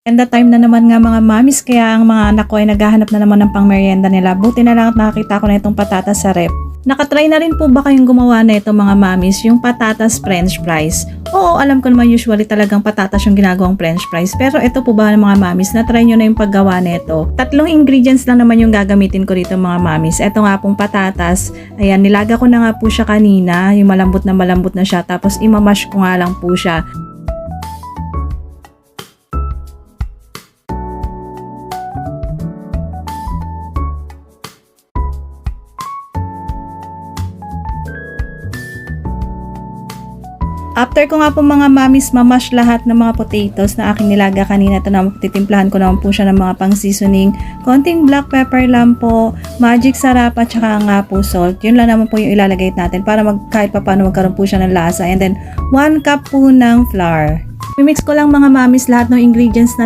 And that time na naman nga mga mamis, kaya ang mga anak ko ay naghahanap na naman ng pangmerienda nila. Buti na lang at nakakita ko na itong patatas sa rep. Nakatry na rin po ba kayong gumawa na ito mga mamis, yung patatas french fries? Oo, alam ko naman usually talagang patatas yung ginagawang french fries. Pero ito po ba mga mamis, na-try nyo na yung paggawa nito? 3 ingredients lang naman yung gagamitin ko dito mga mamis. Ito nga pong patatas. Ayan, nilaga ko na nga po siya kanina. Yung malambot na siya. Tapos imamash ko nga lang po siya. After ko nga po mga mamis mamash lahat ng mga potatoes na aking nilaga kanina, ito na titimplahan ko naman po siya ng mga pang seasoning. Konting black pepper lang po, magic sarap at saka nga po salt. Yun lang naman po yung ilalagay natin para kahit pa paano magkaroon po siya ng lasa. And then 1 cup po ng flour. Mimix ko lang mga mamis lahat ng ingredients na